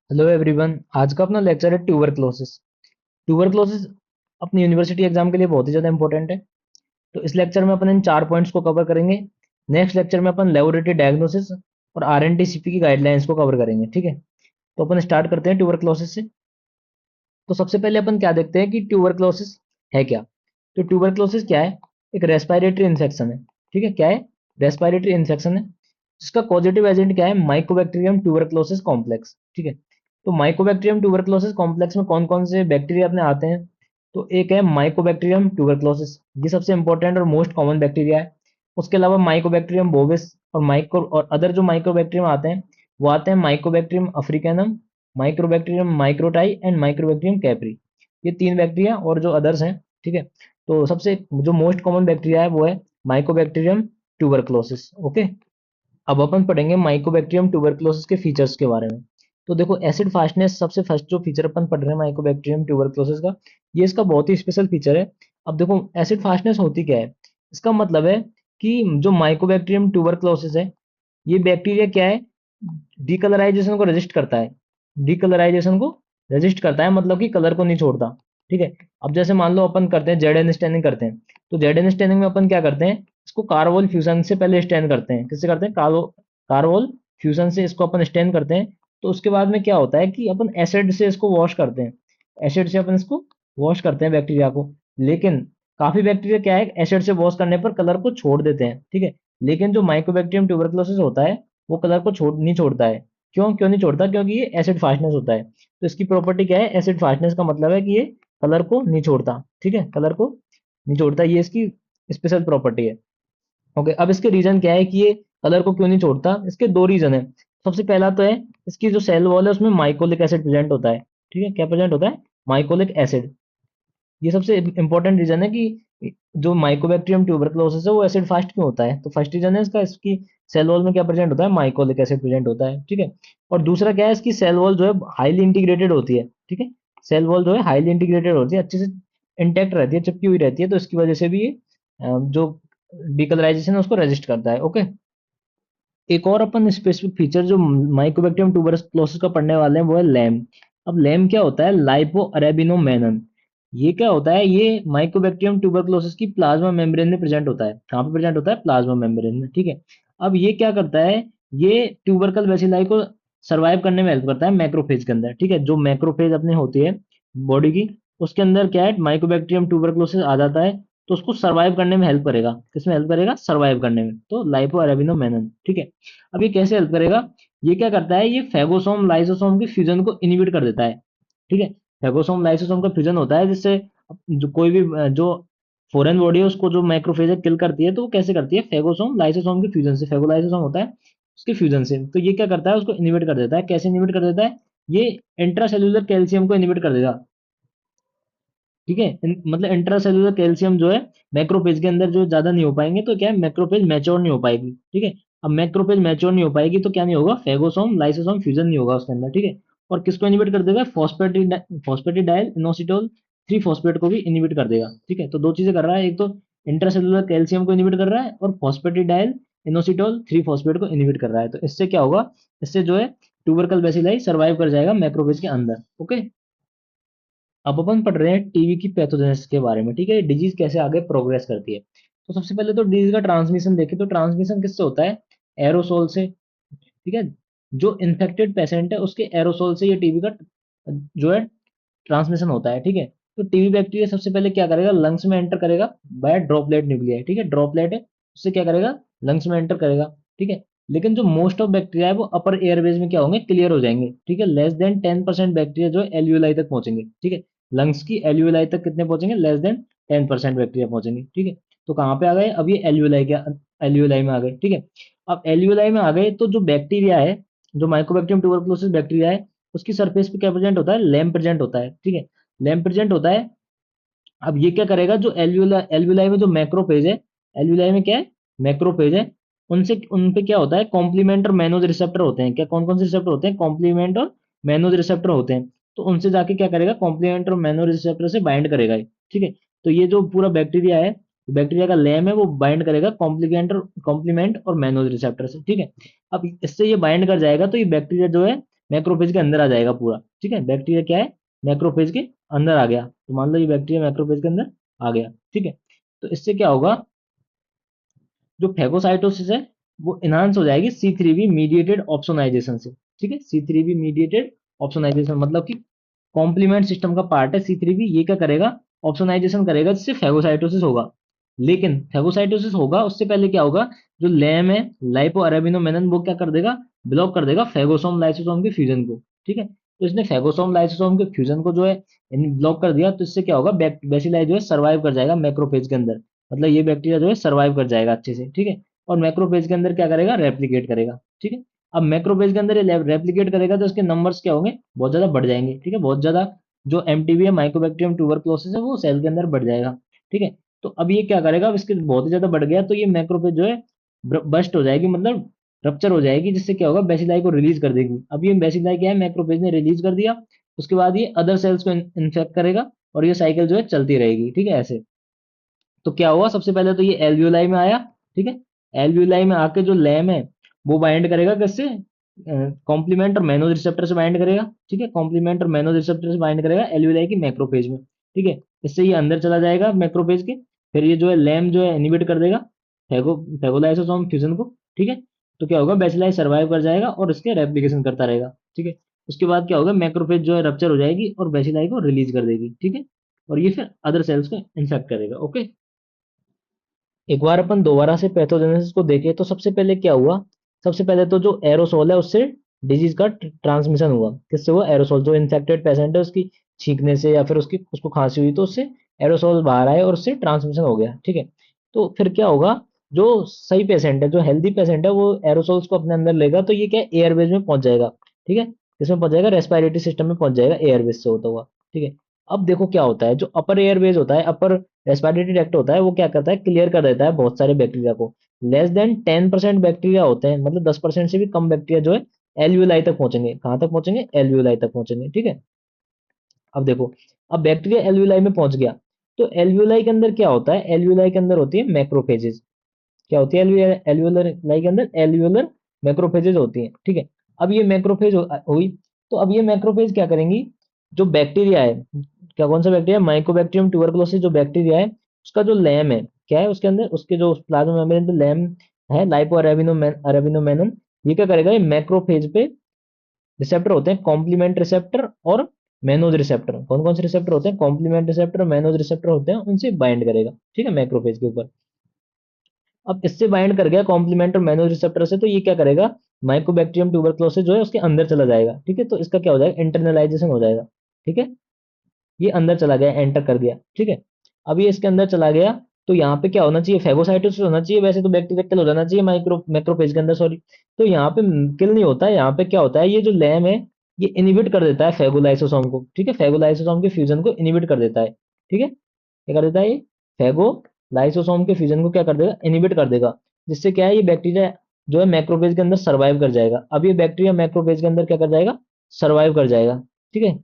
Hello everyone. आज का अपना लेक्चर है ट्यूबरक्लोसिस। ट्यूबरक्लोसिस अपनी यूनिवर्सिटी एग्जाम के लिए बहुत ही ज़्यादा इंपॉर्टेंट है। तो इस लेक्चर में अपन इन 4 पॉइंट्स को कवर करेंगे। नेक्स्ट लेक्चर में अपन लेबोरेटरी डायग्नोसिस और आरएनटीसीपी की गाइडलाइंस को कवर करेंगे। ठीक है, तो अपन स्टार्ट करते हैं ट्यूबरक्लोसिस से। तो सबसे पहले अपन क्या देखते हैं कि ट्यूबरक्लोसिस है क्या। तो ट्यूबरक्लोसिस क्या है? एक रेस्पिरेटरी इन्फेक्शन है। ठीक है, क्या है? रेस्पिरेटरी इन्फेक्शन है जिसका पॉजिटिव एजेंट क्या है? Mycobacterium tuberculosis complex. ठीक है, तो माइकोबैक्टीरियम ट्यूबरक्लोसिस कॉम्प्लेक्स में कौन कौन से बैक्टीरिया अपने आते हैं? तो एक है माइकोबैक्टीरियम ट्यूबरक्लोसिस, ये सबसे इंपॉर्टेंट और मोस्ट कॉमन बैक्टीरिया है। उसके अलावा माइकोबैक्टीरियम बोविस और माइक्रो और अदर जो माइक्रोबैक्टीरियम आते हैं वो आते हैं mycobacterium africanum, microbacterium microti and microbacterium caprae. ये तीन बैक्टीरिया और जो अदर्स हैं। ठीक है, तो सबसे जो मोस्ट कॉमन बैक्टीरिया है वो है माइकोबैक्टीरियम ट्यूबरक्लोसिस। ओके, अब अपन पढ़ेंगे माइकोबैक्टीरियम ट्यूबरक्लोसिस के फीचर्स के बारे में। तो देखो, एसिड फास्टनेस सबसे फर्स्ट जो फीचर अपन पढ़ रहे हैं माइकोबैक्टीरियम ट्यूबरक्लोसिस का, ये इसका बहुत ही स्पेशल फीचर है। अब देखो, एसिड फास्टनेस होती क्या है? इसका मतलब है कि जो माइकोबैक्टीरियम ट्यूबरक्लोसिस है, ये बैक्टीरिया क्या है? डीकलराइजेशन को रेजिस्ट करता है। डीकलराइजेशन को रेजिस्ट करता है मतलब कि कलर को नहीं छोड़ता। ठीक है, अब जैसे मान लो अपन करते हैं जेड एन स्टैनिंग करते हैं, तो जेड एन स्टैनिंग में अपन क्या करते हैं? इसको कार्बोल फ्यूजन से पहले स्टैन करते हैं। किससे करते हैं? कार्बोल फ्यूजन से इसको अपन स्टैन करते हैं। तो उसके बाद में क्या होता है कि अपन एसिड से इसको वॉश करते हैं। एसिड से अपन इसको वॉश करते हैं बैक्टीरिया को। लेकिन काफी बैक्टीरिया क्या है, एसिड से वॉश करने पर कलर को छोड़ देते हैं। ठीक है, लेकिन जो माइकोबैक्टीरियम ट्यूबरक्लोसिस होता है वो कलर को छोड़ नहीं छोड़ता है। क्यों क्यों नहीं छोड़ता? क्योंकि ये एसिड फास्टनेस होता है। तो इसकी प्रॉपर्टी क्या है? एसिड फास्टनेस का मतलब है कि ये कलर को नहीं छोड़ता। ठीक है, कलर को नहीं छोड़ता, ये इसकी स्पेशल प्रॉपर्टी है। ओके, अब इसके रीजन क्या है कि ये कलर को क्यों नहीं छोड़ता? इसके दो रीजन है। सबसे पहला तो है इसकी जो सेल वॉल है उसमें माइकोलिक एसिड प्रेजेंट होता है। ठीक है, क्या प्रेजेंट होता है? Mycolic acid. ये सबसे इंपॉर्टेंट रीजन है कि जो माइकोबैक्टीरियम ट्यूबरक्लोसिस है वो एसिड फास्ट क्यों होता है। तो फर्स्ट रीजन है इसका, इसकी सेल वॉल में क्या प्रेजेंट होता है? माइकोलिक एसिड प्रेजेंट होता है। ठीक है, और दूसरा क्या है, इसकी सेल वॉल जो है हाईली इंटीग्रेटेड होती है। ठीक है, सेल वॉल जो है हाईली इंटीग्रेटेड होती है, अच्छे से इंटैक्ट रहती है, चिपकी हुई रहती है। तो इसकी वजह से भी ये जो डिकलराइजेशन है उसको रेजिस्ट करता है। ओके, एक और अपन स्पेसिफिक फीचर जो माइकोबैक्टीरियम ट्यूबरक्लोसिस का पढ़ने वाले हैं वो है लैम। अब लैम क्या होता है? लाइपो अरेबिनोमेनन। ये क्या होता है? ये माइकोबैक्टीरियम ट्यूबरक्लोसिस की प्लाज्मा मेम्ब्रेन में प्रेजेंट होता है। कहाँ पे प्रेजेंट होता है? प्लाज्मा मेम्ब्रेन में। ठीक है, अब ये क्या करता है? ये ट्यूबरकल बेसिलाई को सर्वाइव करने में हेल्प करता है मैक्रोफेज के अंदर। ठीक है, जो मैक्रोफेज अपने होती है बॉडी की, उसके अंदर क्या है, माइकोबैक्टीरियम ट्यूबरक्लोसिस आ जाता है। तो उसको सर्वाइव करने में हेल्प करेगा। किसमें हेल्प करेगा? सर्वाइव करने में। तो लाइपो अरेबिनोमेनन। ठीक है, अब ये कैसे हेल्प करेगा? ये क्या करता है? ये फेगोसोम लाइसोसोम के फ्यूजन को इनिबिट कर देता है। ठीक है, फेगोसोम लाइसोसोम का फ्यूजन होता है जिससे जो कोई भी जो फॉरेन बॉडी है उसको जो मैक्रोफेज है किल करती है। तो वो कैसे करती है? फेगोसोम लाइसोसोम के फ्यूजन से। फेगोलाइसोसोम होता है उसके फ्यूजन से। तो ये क्या करता है? उसको इनिबिट कर देता है। कैसे इनिबिट कर देता है? ये इंट्रासेल्यूलर कैल्शियम को इनिबिट कर देगा। ठीक है, मतलब इंट्रासेल्युलर कैल्शियम जो है मैक्रोफेज के अंदर जो ज्यादा नहीं हो पाएंगे, तो क्या है, मैक्रोफेज मैच्योर नहीं हो पाएगी। ठीक है, अब मैक्रोफेज मैच्योर नहीं हो पाएगी तो क्या नहीं होगा? फेगोसोम लाइसोसोम फ्यूजन नहीं होगा उसके अंदर। ठीक है, और किसको इनिबिट कर देगा? फॉस्फेटिडाइल इनोसिटोल 3 फॉस्फेट को भी इनिबिट कर देगा। ठीक है, तो दो चीजें कर रहा है, एक तो इंट्रासेल्युलर कैल्शियम को इनिबिट कर रहा है और फॉस्फेटिडाइल इनोसिटोल 3 फॉस्फेट को इनिबिट कर रहा है। तो इससे क्या होगा? इससे जो है ट्यूबरकल बेसिलाई सर्वाइव कर जाएगा मैक्रोफेज के अंदर। ओके, अब अपन पढ़ रहे हैं टीबी की पैथोजेनेसिस के बारे में। ठीक है, डिजीज कैसे आगे प्रोग्रेस करती है। तो सबसे पहले तो डिजीज का ट्रांसमिशन देखें तो ट्रांसमिशन किससे होता है? एरोसोल से। ठीक है, जो इन्फेक्टेड पेशेंट है उसके एरोसोल से ये टीबी का जो है ट्रांसमिशन होता है। ठीक है, तो टीबी बैक्टीरिया सबसे पहले क्या करेगा? लंग्स में एंटर करेगा बाय ड्रॉपलेट न्यूक्लियाई। ठीक है, ड्रॉपलेट है उससे क्या करेगा? लंग्स में एंटर करेगा। ठीक है, लेकिन जो मोस्ट ऑफ बैक्टीरिया है वो अपर एयरवेज में क्या होंगे? क्लियर हो जाएंगे। ठीक है, लेस देन 10% बैक्टीरिया जो एल्यूलाई तक पहुंचेंगे। ठीक है, लंग्स की एल्यूलाई तक कितने पहुंचेंगे? लेस देन 10% बैक्टीरिया पहुंचेंगे। ठीक है, तो कहाँ पे आ गए? अब ये एल्यूलाई के एल्यूलाई में आ गए। ठीक है, अब एल्यूलाई में आ गए तो जो बैक्टीरिया है, जो माइकोबैक्टीरियम ट्यूबरकुलोसिस बैक्टीरिया है, उसकी सरफेस पे क्या प्रेजेंट होता है? लैम्प प्रेजेंट होता है। ठीक है, लैम्प प्रेजेंट होता है। अब ये क्या करेगा? जो एल्वुलाई में जो मैक्रोफेज है, एल्वुलाई में क्या है? मैक्रोफेज है। उनसे उन पे क्या होता है? कॉम्प्लीमेंट और मैनोज रिसेप्टर होते हैं। क्या कौन कौन से रिसेप्टर होते हैं? कॉम्प्लीमेंट और मैनोज रिसेप्टर होते हैं। तो उनसे जाके क्या करेगा? कॉम्प्लीमेंट और मैनोज रिसेप्टर से बाइंड करेगा ये। ठीक है, तो ये जो पूरा बैक्टीरिया है, बैक्टीरिया का लैम है, वो बाइंड करेगा कॉम्प्लीमेंट और मैनोज रिसेप्टर से। ठीक है, अब इससे ये बाइंड कर जाएगा तो ये बैक्टीरिया जो है मैक्रोफेज के अंदर आ जाएगा पूरा। ठीक है, बैक्टीरिया क्या है, मैक्रोफेज के अंदर आ गया, तो मान लो ये बैक्टीरिया मैक्रोफेज के अंदर आ गया। ठीक है, तो इससे क्या होगा, जो फेगोसाइटोसिस है वो इनहांस हो जाएगी C3b मीडिएटेड ऑप्सोनाइजेशन से। ठीक है, C3b मीडिएटेड ऑप्सोनाइजेशन मतलब कि कॉम्प्लीमेंट सिस्टम का पार्ट है C3b, ये क्या करेगा, ऑप्सोनाइजेशन करेगा, जिससे फेगोसाइटोसिस होगा। लेकिन फेगोसाइटोसिस होगा उससे पहले क्या होगा, जो लैम है लाइपो अरेबिनोमेनन वो क्या कर देगा, ब्लॉक कर देगा फेगोसोम लाइसोसोम के फ्यूजन को। ठीक है, तो इसने फेगोसोम लाइसोसोम के फ्यूजन को जो है ब्लॉक कर दिया, तो इससे क्या होगा, बेसिलाई जो है सर्वाइव कर जाएगा मैक्रोफेज के अंदर, मतलब ये बैक्टीरिया जो है सर्वाइव कर जाएगा अच्छे से। ठीक है, और मैक्रोफेज के अंदर क्या करेगा, रेप्लिकेट करेगा। ठीक है, अब मैक्रोफेज के अंदर ये रेप्लिकेट करेगा तो इसके नंबर्स क्या होंगे, बहुत ज्यादा बढ़ जाएंगे। ठीक है, बहुत ज्यादा जो एमटीबी है माइकोबैक्टीरियम ट्यूबरक्लोसिस है वो सेल के अंदर बढ़ जाएगा। ठीक है, तो अब ये क्या करेगा, अब इसके बहुत ही ज्यादा बढ़ गया तो ये मैक्रोफेज जो है बस्ट हो जाएगी, मतलब रप्चर हो जाएगी, जिससे क्या होगा, बेसिलाई को रिलीज कर देगी। अब ये बेसिलाई क्या है, मैक्रोफेज ने रिलीज कर दिया, उसके बाद ये अदर सेल्स को इन्फेक्ट करेगा और ये साइकिल जो है चलती रहेगी। ठीक है, ऐसे। तो क्या हुआ, सबसे पहले तो ये एल्वियोलाई में आया। ठीक है, एल्वियोलाई में आके जो लैम है वो बाइंड करेगा किससे, कॉम्प्लीमेंट और मैनोज रिसेप्टर से बाइंड करेगा। ठीक है, कॉम्प्लीमेंट और मैनोज रिसेप्टर से बाइंड करेगा एल्वियोलाई की मैक्रोफेज में। ठीक है, इससे ये अंदर चला जाएगा मैक्रोफेज के, फिर ये जो है लैम जो है इनिबिट कर देगा फेगोलाइसोसोम फ्यूजन को। ठीक है, तो क्या होगा, बेसिलाई सर्वाइव कर जाएगा और इसके रेप्लिकेशन करता रहेगा। ठीक है, उसके बाद क्या होगा, मैक्रोफेज जो है रप्चर हो जाएगी और बेसिलाई को रिलीज कर देगी। ठीक है, और ये फिर अदर सेल्स को इन्फेक्ट करेगा। ओके, एक बार अपन दोबारा से पैथोजेनेसिस को देखें तो सबसे पहले क्या हुआ, सबसे पहले तो जो एरोसोल है उससे डिजीज का ट्रांसमिशन हुआ। किससे हुआ, एरोसोल, जो इन्फेक्टेड पेशेंट है उसकी छींकने से या फिर उसकी उसको खांसी हुई तो उससे एरोसोल बाहर आए और उससे ट्रांसमिशन हो गया। ठीक है, तो फिर क्या होगा, जो सही पेशेंट है, जो हेल्दी पेशेंट है, वो एरोसोल्स को अपने अंदर लेगा तो ये क्या एयरवेज में पहुंच जाएगा। ठीक है, इसमें पहुंच जाएगा, रेस्पिरेटरी सिस्टम में पहुंच जाएगा एयरवेज से होता हुआ। ठीक है, अब देखो क्या होता है, जो अपर एयरवेज होता है, अपर रेस्पिरेटरी ट्रैक्ट होता है, वो क्या करता है, क्लियर कर देता है बहुत सारे बैक्टीरिया को। लेस देन 10% बैक्टीरिया होते हैं, मतलब 10% से भी कम बैक्टीरिया जो है एल्वियोलाई तक पहुंचेंगे। कहाँ तक पहुंचेंगे, एल्वियोलाई तक पहुंचेंगे। ठीक है, अब देखो, अब बैक्टीरिया एल्वियोलाई में पहुंच गया, तो एल्वियोलाई के अंदर क्या होता है, एल्वियोलाई के अंदर होती है मैक्रोफेजेस। क्या होती है एल्वियोलर लाई के अंदर, एल्वियोलर मैक्रोफेजेस होती हैं। ठीक है, अब ये मैक्रोफेज हुई, तो अब ये मैक्रोफेज क्या करेंगी, जो बैक्टीरिया है, क्या कौन सा बैक्टीरिया, माइकोबैक्टीरियम ट्यूबरकुलोसिस जो बैक्टीरिया है, उसका जो लैम है, क्या है उसके अंदर, उसके जो प्लाज्मा मेम्ब्रेन पे लैम है, लाइपो अरेबिनोमेनन, ये क्या करेगा, ये मैक्रोफेज पे रिसेप्टर होते हैं, कॉम्प्लीमेंट रिसेप्टर और मैनोज रिसेप्टर। कौन कौन से रिसेप्टर होते हैं, कॉम्प्लीमेंट रिसेप्टर और मैनोज रिसेप्टर होते हैं, उनसे बाइंड करेगा। ठीक है, मैक्रोफेज के ऊपर। अब इससे बाइंड कर गया कॉम्प्लीमेंट और मैनोज रिसेप्टर से, तो ये क्या करेगा, माइकोबैक्टीरियम ट्यूबरक्लोसिस जो है उसके अंदर चला जाएगा। ठीक है, तो इसका क्या हो जाएगा, इंटरनलाइजेशन हो जाएगा। ठीक है, ये अंदर चला गया, एंटर कर गया। ठीक है, अब ये इसके अंदर चला गया, तो यहाँ पे क्या होना चाहिए, फेगोसाइटोसिस होना चाहिए, वैसे तो बैक्टीरिया किल हो जाना चाहिए मैक्रोफेज के अंदर, सॉरी। तो यहाँ पे किल नहीं होता है, यहाँ पे क्या होता है, ये जो लैम है ये इनिबिट कर देता है फेगोलाइसोसोम को। ठीक है, फेगोलाइसोसोम के फ्यूजन को इनिबिट कर देता है। ठीक है, क्या कर देता है ये, फेगोलाइसोसोम के फ्यूजन को क्या कर देगा, इनिबिट कर देगा, जिससे क्या है, ये बैक्टीरिया जो है मैक्रोफेज के अंदर सर्वाइव कर जाएगा। अब ये बैक्टीरिया मैक्रोफेज के अंदर क्या कर जाएगा, सर्वाइव कर जाएगा। ठीक है,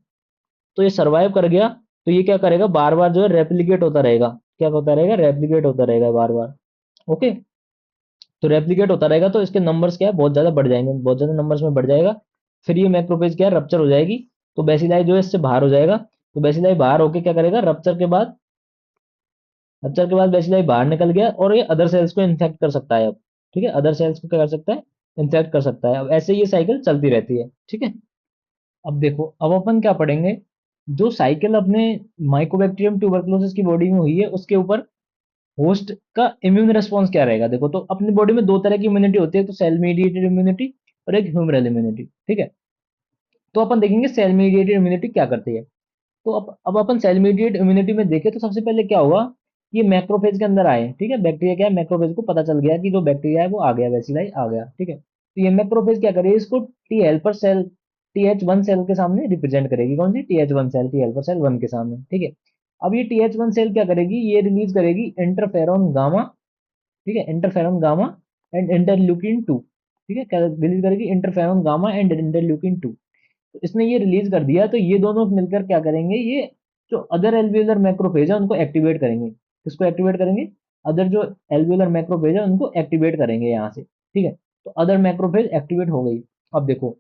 तो ये सर्वाइव कर गया, तो ये क्या करेगा, बार बार जो है रेप्लिकेट होता रहेगा। क्या होता रहेगा, रेप्लिकेट होता रहेगा बार बार। ओके, तो रेप्लिकेट होता रहेगा तो इसके नंबर्स क्या है, बहुत ज्यादा बढ़ जाएंगे, बहुत ज्यादा नंबर्स में बढ़ जाएगा। फिर ये मैक्रोफेज क्या है, रप्चर हो जाएगी, तो बेसिलाई जो है इससे बाहर हो जाएगा। तो बेसिलाई बाहर होके क्या करेगा, रप्चर के बाद बेसिलाई बाहर निकल गया और ये अदर सेल्स को इन्फेक्ट कर सकता है अब। ठीक है, अदर सेल्स को क्या कर सकता है, इन्फेक्ट कर सकता है। अब ऐसे ये साइकिल चलती रहती है। ठीक है, अब देखो, अब अपन क्या पढ़ेंगे, जो साइकिल अपने माइकोबैक्टीरियम ट्यूबरकुलोसिस की बॉडी में हुई है उसके ऊपर होस्ट का इम्यून रिस्पॉन्स क्या रहेगा। देखो, तो अपनी बॉडी में दो तरह की इम्यूनिटी होती है, तो सेल मीडिएटेड इम्यूनिटी और एक ह्यूमरल इम्यूनिटी। ठीक है, तो अपन देखेंगे सेल मीडिएटेड इम्यूनिटी क्या करती है। तो अब अपन सेल मीडिएटेड इम्यूनिटी में देखें तो सबसे पहले क्या हुआ, ये मैक्रोफेज के अंदर आए। ठीक है, बैक्टीरिया क्या है, मैक्रोफेज को पता चल गया कि जो बैक्टीरिया है वो आ गया, वैसिलाई आ गया। ठीक है, तो ये मैक्रोफेज क्या करे, इसको T helper cell, TH1 cell के सामने रिप्रेजेंट करेगी। कौन सी, TH1 cell, T helper cell 1 के सामने। ठीक है, अब ये TH1 सेल क्या करेगी, ये रिलीज करेगी इंटरफेरॉन गामा। ठीक है, इंटरफेरॉन गामा एंड इंटरल्यूकिन 2। ठीक है, क्या रिलीज करेगी, इंटरफेरॉन गामा एंड इंटरल्यूकिन 2। तो इसने ये रिलीज कर दिया, तो ये दोनों मिलकर क्या करेंगे, ये जो अदर एल्वियोलर मैक्रोफेज है उनको एक्टिवेट करेंगे। किसको एक्टिवेट करेंगे, अदर जो एल्वियोलर मैक्रोफेज है उनको एक्टिवेट करेंगे यहाँ से। ठीक है, तो अदर मैक्रोफेज एक्टिवेट हो गई। अब देखो,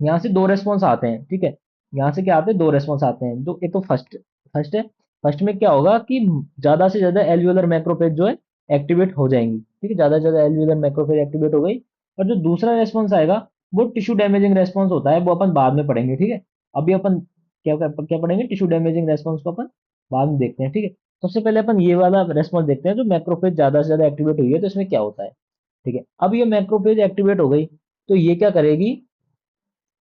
यहाँ से दो रेस्पॉन्स आते हैं, ठीक है। यहाँ से क्या आते हैं, दो रेस्पॉन्स आते हैं। जो एक तो फर्स्ट है। फर्स्ट में क्या होगा कि ज्यादा से ज्यादा एल्वियोलर मैक्रोफेज जो है एक्टिवेट हो जाएंगी, ठीक है, ज्यादा से ज्यादा एल्वियोलर मैक्रोफेज एक्टिवेट हो गई। और जो दूसरा रेस्पॉन्स आएगा वो टिश्यू डैमेजिंग रेस्पॉन्स होता है, वो अपन बाद में पढ़ेंगे, ठीक है। अभी अपन क्या पढ़ेंगे, टिश्यू डैमेजिंग रेस्पॉन्स को अपन बाद में देखते हैं, ठीक है। सबसे पहले अपन ये वाला रेस्पॉन्स देखते हैं, जो मैक्रोफेज ज्यादा से ज्यादा एक्टिवेट हुई है तो इसमें क्या होता है, ठीक है। अब ये मैक्रोफेज एक्टिवेट हो गई तो ये क्या करेगी,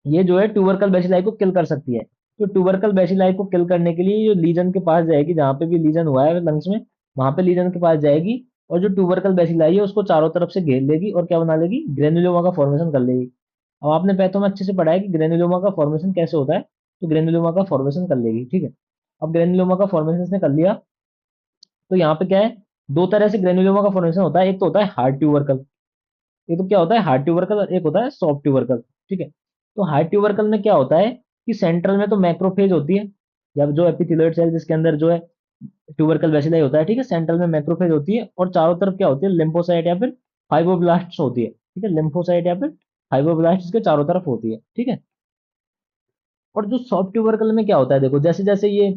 ये जो है ट्यूबरकल बैसिलाई को किल कर सकती है। तो ट्यूबरकल बैसिलाई को किल करने के लिए जो लीजन के पास जाएगी, जहां पे भी लीजन हुआ है लंग्स में, वहां पे लीजन के पास जाएगी और जो ट्यूबरकल बैसिलाई है उसको चारों तरफ से घेर लेगी और क्या बना लेगी, ग्रेनुलोमा का फॉर्मेशन कर लेगी। अब आपने पैथो में अच्छे से पढ़ा है कि ग्रेनुलोमा का फॉर्मेशन कैसे होता है, तो ग्रेनुलोमा का फॉर्मेशन कर लेगी, ठीक है। अब ग्रेनुलोमा का फॉर्मेशन इसने कर लिया तो यहाँ पे क्या है, दो तरह से ग्रेनुलोमा का फॉर्मेशन होता है, एक तो होता है हार्ड ट्यूबरकल, ये तो क्या होता है हार्ड ट्यूबरकल, और एक होता है सॉफ्ट ट्यूबरकल, ठीक है। तो हार्ड ट्यूबरकल में क्या होता है कि सेंट्रल में तो मैक्रोफेज होती है, या जो एपिथेलियोइड सेल जिसके अंदर जो है ट्यूबरकल वैसिलाई होता है, ठीक है, सेंट्रल में मैक्रोफेज होती है और चारों तरफ क्या होती है, लिम्फोसाइट या फिर फाइब्रोब्लास्ट होती है, ठीक है, लिम्फोसाइट या फिर फाइब्रोब्लास्ट इसके चारों तरफ होती है, ठीक है। और जो सॉफ्ट ट्यूबरकल में क्या होता है, देखो जैसे जैसे ये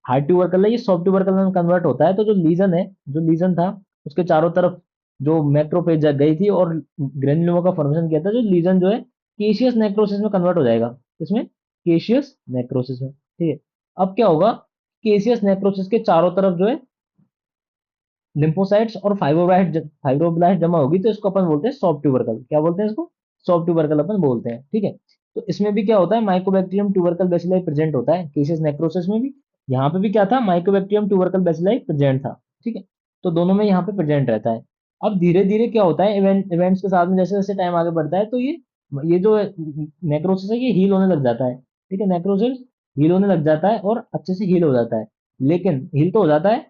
हार्ड ट्यूबरकल है ये सॉफ्ट ट्यूबरकल में कन्वर्ट होता है, तो जो लीजन था उसके चारों तरफ जो मैक्रोफेज गई थी और ग्रेन्युलोमा का फॉर्मेशन किया था, जो लीजन जो है केशियस नेक्रोसिस में कन्वर्ट हो जाएगा, इसमें केशियस नेक्रोसिस में, ठीक है। अब क्या होगा, केशियस नेक्रोसिस के चारों तरफ जो है लिम्फोसाइट्स और फाइब्रोब्लास्ट जमा होगी, तो इसको अपन बोलते हैं सॉफ्ट ट्यूबरकल, क्या बोलते हैं इसको, सॉफ्ट ट्यूबरकल अपन बोलते हैं, ठीक है। तो इसमें भी क्या होता है, माइकोबैक्टीरियम ट्यूबरकल बैसिलाई प्रेजेंट होता है केसियस नेक्रोसिस में भी, यहाँ पे भी क्या था, माइकोबैक्टीरियम ट्यूबरकल बैसिलाई प्रेजेंट था, ठीक है। तो दोनों में यहाँ पे प्रेजेंट रहता है। अब धीरे धीरे क्या होता है, इवेंट्स के साथ में जैसे जैसे टाइम आगे बढ़ता है तो ये जो नेक्रोसिस है ये हील होने लग जाता है, ठीक है, नेक्रोसिस हील होने लग जाता है और अच्छे से हील हो जाता है। लेकिन हील तो हो जाता है,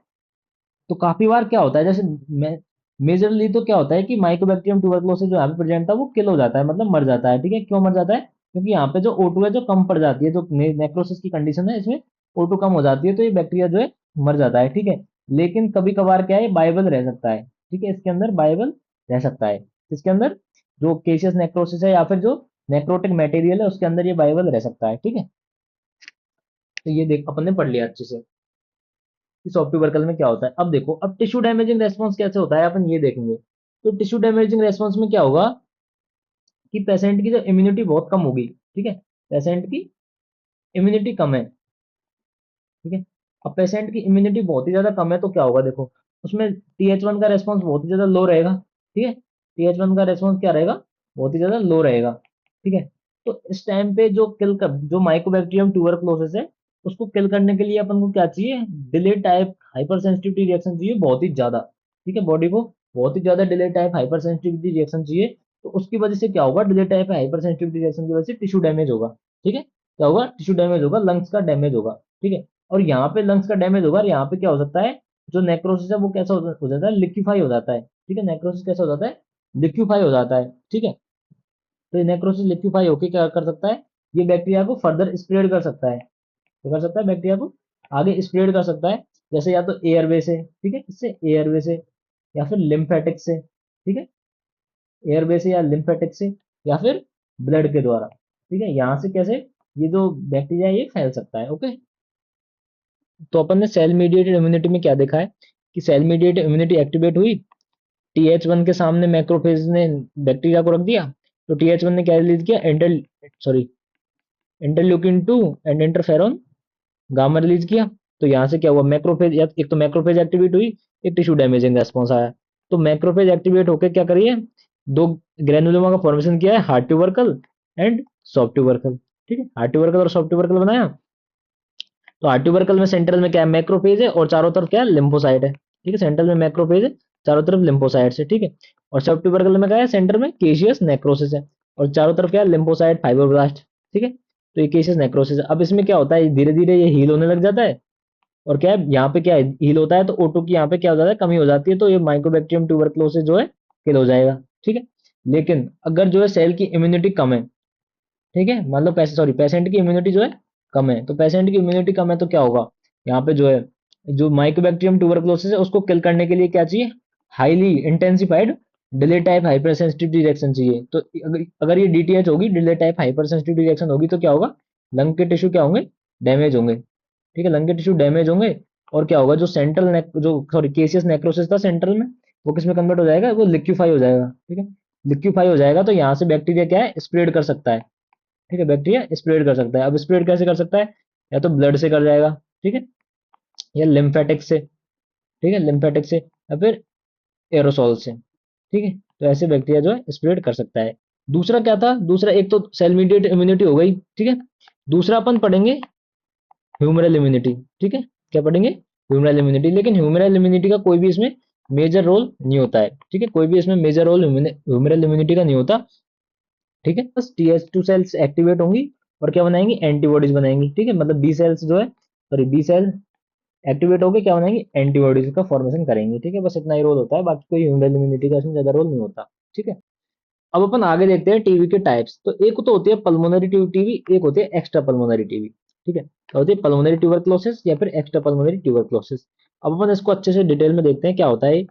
तो काफी बार क्या होता है, जैसे मेजरली तो क्या होता है कि माइकोबैक्टीरियम ट्यूबरकुलोसिस जो यहाँ पे प्रेजेंट था वो किल हो जाता है, मतलब मर जाता है, ठीक है। क्यों मर जाता है, क्योंकि यहाँ पे जो O2 है जो कम पड़ जाती है, जो नेक्रोसिस की कंडीशन है इसमें O2 कम हो जाती है, तो ये बैक्टीरिया जो है मर जाता है, ठीक है। लेकिन कभी कभार क्या है, बाइबल रह सकता है, ठीक है, इसके अंदर बाइबल रह सकता है, इसके अंदर जो केशियस नेक्रोसिस है या फिर जो नेक्रोटिक मटेरियल है उसके अंदर ये बाइबल रह सकता है, ठीक है। तो ये देख अपन ने पढ़ लिया अच्छे से कि सॉफ्ट ट्यूबरकल में क्या होता है। अब देखो, अब टिश्यू डैमेजिंग रेस्पॉन्स कैसे होता है अपन ये देखेंगे। तो टिश्यू डैमेजिंग रेस्पॉन्स में क्या होगा कि पेशेंट की जो इम्यूनिटी बहुत कम होगी, ठीक है, पेशेंट की इम्यूनिटी कम है, ठीक है। अब पेशेंट की इम्यूनिटी बहुत ही ज्यादा कम है तो क्या होगा, देखो उसमें TH1 का रेस्पॉन्स बहुत ही ज्यादा लो रहेगा, ठीक है, TH1 का रेस्पॉन्स क्या रहेगा, बहुत ही ज्यादा लो रहेगा, ठीक है। तो इस टाइम पे जो माइकोबैक्टीरियम ट्यूबरकुलोसिस है उसको किल करने के लिए अपन को क्या चाहिए, delay type hyper sensitivity reaction चाहिए बहुत ही ज्यादा, ठीक है, बॉडी को बहुत ही ज्यादा delay type hyper sensitivity reaction चाहिए। तो उसकी वजह से क्या होगा, delay type hyper sensitivity reaction की वजह से टिश्यू डैमेज होगा, ठीक है, क्या होगा, टिश्यू डैमेज होगा, लंग्स का डैमेज होगा, ठीक है। और यहाँ पे लंग्स का डैमेज होगा और यहाँ पे क्या हो सकता है, जो नेक्रोसिस है वो कैसा हो जाता है, लिक्विफाई हो जाता है, ठीक है, नेक्रोसिस कैसा हो जाता है, लिक्विफाई हो जाता है, ठीक है। तो ये नेक्रोसिस लिक्विफाई होकर क्या कर सकता है, ये बैक्टीरिया को फर्दर स्प्रेड कर सकता है, क्या कर सकता है, बैक्टीरिया को आगे स्प्रेड कर सकता है, जैसे या तो एयरवे से, ठीक है, इससे एयरवे से या फिर लिम्फेटिक से, ठीक है, एयरवे से या लिम्फेटिक से या फिर ब्लड के द्वारा, ठीक है, यहाँ से कैसे ये जो बैक्टीरिया ये फैल सकता है, ओके। तो अपन ने सेल मीडिएटेड इम्यूनिटी में क्या देखा है कि सेल मीडिएटेड इम्यूनिटी एक्टिवेट हुई, TH1 के सामने मैक्रोफेज ने बैक्टीरिया को रख दिया, तो TH1 ने क्या रिलीज किया, sorry interleukin 2 and interferon gamma release किया। तो यहाँ से क्या हुआ, मैक्रोफेज एक तो मैक्रोफेज एक्टिवेट हुई, एक टिश्यू डैमेजिंग रेस्पॉन्स आया। तो मैक्रोफेज एक्टिवेट होकर क्या करिए, दो ग्रेनुलोमा का फॉर्मेशन किया है, hard tubercle and soft tubercle, ठीक है, हार्ड ट्यूबरकल और सॉफ्ट ट्यूबरकल बनाया। तो हार्ड ट्यूबरकल में सेंट्रल में क्या है, मैक्रोफेज है और चारों तरफ क्या है, लिम्फोसाइट है, ठीक है, सेंट्रल में मैक्रोफेज है, चारों तरफ लिम्फोसाइट है, ठीक है। और सब ट्यूबरकल में क्या है, सेंटर में केशियस नेक्रोसिस है और चारों तरफ क्या है, लिम्फोसाइट फाइब्रोब्लास्ट, ठीक है। तो ये केशियस नेक्रोसिस है। अब इसमें क्या होता है, धीरे धीरे ये हील होने लग जाता है और क्या है, यहाँ पे क्या है, हील होता है तो O2 की यहाँ पे क्या हो जाता है, कमी हो जाती है, तो ये माइकोबैक्टीरियम ट्यूबरकुलोसिस जो है किल हो जाएगा, ठीक है। लेकिन अगर जो है सेल की इम्यूनिटी कम है, ठीक है, मान लो पेशेंट की इम्यूनिटी जो है कम है, तो पेशेंट की इम्यूनिटी कम है तो क्या होगा, यहाँ पे जो है जो माइकोबैक्टीरियम ट्यूबरकुलोसिस है उसको किल करने के लिए क्या चाहिए, highly intensified delay type hyper sensitivity reaction चाहिए, तो अगर अगर ये डीटीएच होगी, delay type hyper sensitivity reaction होगी, तो क्या होगा, लंग के टिश्यू क्या होंगे, डैमेज होंगे। ठीक है, लंग के टिश्यू डैमेज होंगे, और क्या होगा, जो सेंट्रल नेक जो सॉरी केसियस नेक्रोसिस था सेंट्रल में, वो किसमें कन्वर्ट हो जाएगा, वो लिक्विफाई हो जाएगा। ठीक है, लिक्विफाई हो जाएगा, तो यहाँ से बैक्टीरिया क्या है, स्प्रेड कर सकता है। ठीक है, बैक्टीरिया स्प्रेड कर सकता है। अब स्प्रेड कैसे कर सकता है, या तो ब्लड से कर जाएगा, ठीक है, या लिम्फेटिक से, ठीक है, लिम्फेटिक से, या फिर एरोसोल से। ठीक है, तो ऐसे बैक्टीरिया जो है स्प्रेड कर सकता है। दूसरा क्या था, दूसरा एक तो सेल मीडिएट इम्यूनिटी हो गई, ठीक है। दूसरा अपन पढ़ेंगे ह्यूमरल इम्यूनिटी। ठीक है, क्या पढ़ेंगे, ह्यूमरल इम्यूनिटी। लेकिन ह्यूमरल इम्यूनिटी का कोई भी इसमें मेजर रोल नहीं होता है। ठीक है, कोई भी इसमें मेजर रोल ह्यूमरल इम्यूनिटी का नहीं होता। ठीक है, बस TH2 सेल्स एक्टिवेट होंगी और क्या बनाएंगी, एंटीबॉडीज बनाएंगी। ठीक है, मतलब बी सेल्स जो है, सॉरी बी सेल एक्टिवेट होकर क्या बनाएंगी, एंटीबॉडीज का फॉर्मेशन करेंगे। ठीक है, बस इतना ही रोल होता है, बाकी कोई ह्यूमरल इम्यूनिटी का इसमें ज्यादा रोल नहीं होता। ठीक है, अब अपन आगे देखते हैं टीबी के टाइप्स। तो एक तो होती है पल्मोनरी टीबी, एक होती है एक्स्ट्रा पल्मोनरी टीबी। ठीक है, तो होती है पल्मोनरी ट्यूबरक्लोसिस या फिर एक्स्ट्रा पल्मोनरी ट्यूबरक्लोसिस। अब अपन इसको अच्छे से डिटेल में देखते हैं क्या होता है।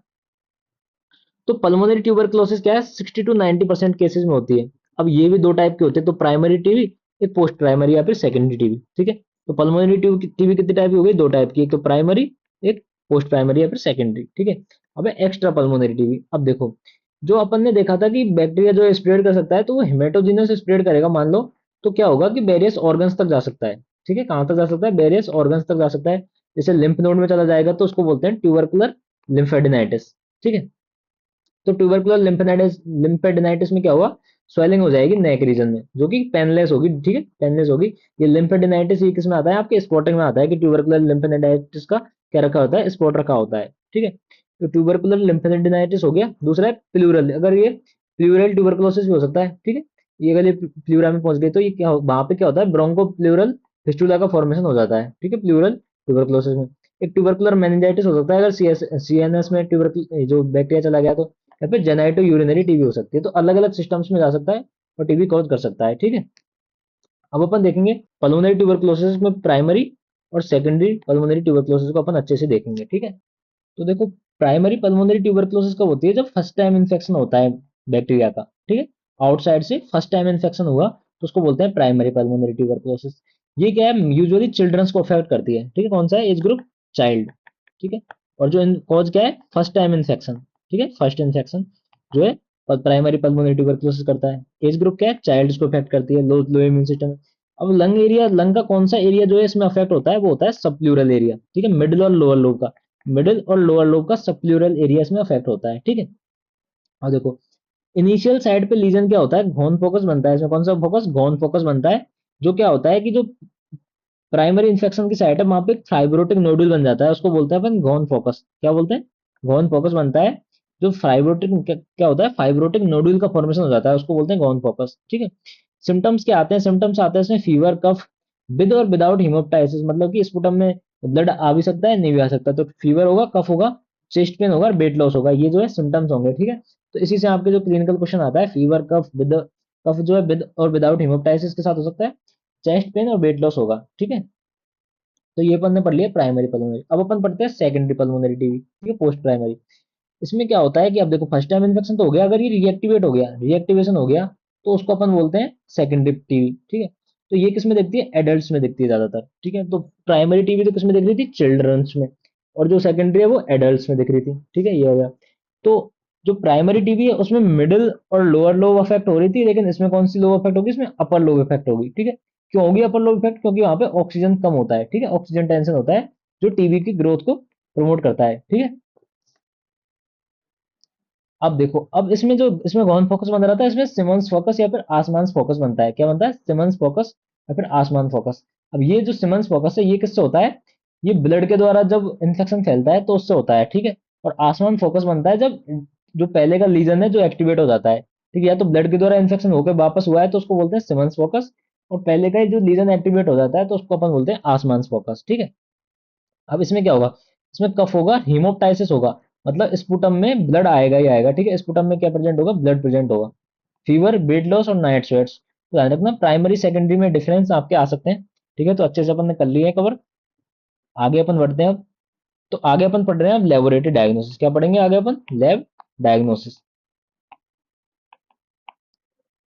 तो पल्मोनरी ट्यूबरक्लोसिस क्या है, 60 to 90% केसेस में होती है। अब ये भी दो टाइप के होते हैं, तो प्राइमरी टीबी, एक पोस्ट प्राइमरी या फिर सेकेंडरी टीबी। ठीक है, तो पल्मोनरी टीबी कितने टाइप की हो गई, दो टाइप की, एक तो प्राइमरी, एक पोस्ट प्राइमरी या फिर सेकेंडरी। ठीक है, अब एक्स्ट्रा पल्मोनरी टीबी। अब देखो, जो अपन ने देखा था कि बैक्टीरिया जो स्प्रेड कर सकता है, तो वो हेमेटोजिनस स्प्रेड करेगा मान लो, तो क्या होगा कि वेरियस ऑर्गन्स तक जा सकता है। ठीक है, कहां तक जा सकता है, वेरियस ऑर्गन्स तक जा सकता है। जैसे लिम्फ नोड में चला जाएगा तो उसको बोलते हैं ट्यूबरकुलर लिम्फेडिनाइटिस। ठीक है, तो ट्यूबरकुलर लिम्फेडेनाइटिस में क्या हुआ, स्वेलिंग हो जाएगी नेक रीजन में, जो कि पेनलेस होगी। ठीक है, पेनलेस होगी। ये लिम्फेडेनाइटिस ये किस में आता है, आपके स्पॉटिंग में आता है, कि ट्यूबरकुलर लिम्फेडेनाइटिस का क्या रखा होता है, स्पॉट रखा होता है। ठीक है, तो ट्यूबरकुलर लिम्फेडेनाइटिस हो गया। दूसरा है प्लूरल, अगर ये प्लूरल ट्यूबरकुलोसिस भी हो सकता है। ठीक है, ये अगर ये प्लूरा में पहुंच गई, तो ये क्या वहां पे क्या होता है, ब्रोंको प्लूरल फिस्टुला का फॉर्मेशन हो जाता है। ठीक है, प्लूरल ट्यूबरकुलोसिस में। एक ट्यूबरकुलर मेनिंजाइटिस हो सकता है, अगर सीएनएस में ट्यूबरकुलर जो बैक्टीरिया चला गया तो, या फिर जेनाइटो यूरिनरी टीबी हो सकती है। तो अलग अलग सिस्टम्स में जा सकता है और टीबी कॉज कर सकता है। ठीक है, अब अपन देखेंगे पल्मोनरी ट्यूबरक्लोसिस में प्राइमरी और सेकेंडरी पल्मोनरी ट्यूबरक्लोसिस को अपन अच्छे से देखेंगे। ठीक है, तो देखो, प्राइमरी पल्मोनरी ट्यूबरक्लोसिस कब होती है, जब फर्स्ट टाइम इन्फेक्शन होता है बैक्टीरिया का। ठीक है, आउटसाइड से फर्स्ट टाइम इन्फेक्शन हुआ, तो उसको बोलते हैं प्राइमरी पल्मोनरी ट्यूबरक्लोसिस। ये क्या है, यूजुअली चिल्ड्रंस को अफेक्ट करती है। ठीक है, कौन सा है, एज ग्रुप चाइल्ड। ठीक है, और जो कॉज क्या है, फर्स्ट टाइम इन्फेक्शन। ठीक है, फर्स्ट इन्फेक्शन जो है प्राइमरी पल्मोनरी ट्यूबरक्लोसिस करता है। एज ग्रुप क्या है, चाइल्ड को अफेक्ट करती है, लो लो इम्यून सिस्टम। अब लंग एरिया, लंग का कौन सा एरिया जो है इसमें अफेक्ट होता है, वो होता है सबप्लूरल एरिया। ठीक है, मिडिल और लोअर लोब का, मिडिल और लोअर लोब का सबप्लूरल एरियाज में अफेक्ट होता है। ठीक है, और देखो, इनिशियल साइड पे लीजन क्या होता है, घोन फोकस बनता है। इसमें कौन सा फोकस, घोन फोकस बनता है। जो क्या होता है कि जो प्राइमरी इन्फेक्शन की साइट है, वहां पे एक फाइब्रोटिक नोडुल बन जाता है, उसको बोलते हैं अपन घोन फोकस। क्या बोलते हैं, घोन फोकस बनता है। जो फाइब्रोटिक क्या होता है, फाइब्रोटिक नोडुल का फॉर्मेशन हो जाता है, उसको बोलते हैं घोन फोकस। ठीक है, सिम्टम्स क्या आते हैं, सिम्टम्स आते हैं इसमें फीवर, कफ, विद और विदाउट हिमोप्टाइसिस, मतलब कि स्पुटम में ब्लड आ भी सकता है, नहीं भी आ सकता। तो फीवर होगा, कफ होगा, चेस्ट पेन होगा, वेट लॉस होगा, ये जो है सिम्टम्स होंगे। ठीक है, तो इसी से आपके जो क्लिनिकल क्वेश्चन आता है, फीवर, कफ, विद, कफ जो है विद और विदाउट हिमोप्टाइसिस के साथ हो सकता है, चेस्ट पेन और वेट लॉस होगा। ठीक है, तो ये अपन ने पढ़ लिया प्राइमरी पल्मोनरी। अब अपन पढ़ते हैं सेकेंडरी पल्मोनरी टीबी। ठीक है, पोस्ट प्राइमरी। इसमें क्या होता है कि अब देखो, फर्स्ट टाइम इन्फेक्शन तो हो गया, अगर ये रीएक्टिवेट हो गया, रीएक्टिवेशन हो गया, तो उसको अपन बोलते हैं सेकेंडरी टीबी। ठीक है, तो ये किस में दिखती है, एडल्ट्स में दिखती है ज्यादातर। ठीक है, तो प्राइमरी टीबी तो किस में दिख रही थी, चिल्ड्रंस में, और जो सेकेंडरी है वो एडल्ट्स में दिख रही थी। ठीक है, ये हो गया। तो जो प्राइमरी टीबी है उसमें मिडिल और लोअर लोब अफेक्ट हो रही थी, लेकिन इसमें कौन सी लोब अफेक्ट होगी, इसमें अपर लोब इफेक्ट होगी। ठीक है, क्यों होगी अपर लोब इफेक्ट, क्योंकि वहां पे ऑक्सीजन कम होता है। ठीक है, ऑक्सीजन टेंशन होता है, जो टीबी की ग्रोथ को प्रमोट करता है। ठीक है, अब देखो, अब इसमें जो इसमें कौन फोकस बन रहा था, इसमें सिमन्स फोकस या फिर आसमान फोकस बनता है। क्या बनता है, सिमन्स फोकस या फिर आसमान फोकस। अब ये जो सिमन्स फोकस है, ये किससे होता है, ये ब्लड के द्वारा जब इन्फेक्शन फैलता है तो उससे होता है। ठीक है, और आसमान फोकस बनता है जब जो पहले का लीजन है जो एक्टिवेट हो जाता है। ठीक है, या तो ब्लड के द्वारा इन्फेक्शन होकर वापस हुआ है तो उसको बोलते हैं सिमन्स फोकस, और पहले का ही जो लीजन एक्टिवेट हो जाता है तो उसको अपन बोलते हैं आसमान फोकस। ठीक है, अब इसमें क्या होगा, इसमें कफ होगा, हीमोप्टाइसिस होगा, मतलब स्पुटम में ब्लड आएगा ही आएगा। ठीक है, स्पुटम में क्या प्रेजेंट होगा, ब्लड प्रेजेंट होगा, फीवर, वेट लॉस और नाइट स्वेट्स। तो ध्यान रखना, प्राइमरी सेकेंडरी में डिफरेंस आपके आ सकते हैं। ठीक है, तो अच्छे से अपन ने कर लिया है कवर। आगे अपन बढ़ते हैं अब। तो आगे अपन पढ़ रहे हैं अब लेबोरेटरी डायग्नोसिस। क्या पढ़ेंगे आगे अपन, लैब डायग्नोसिस।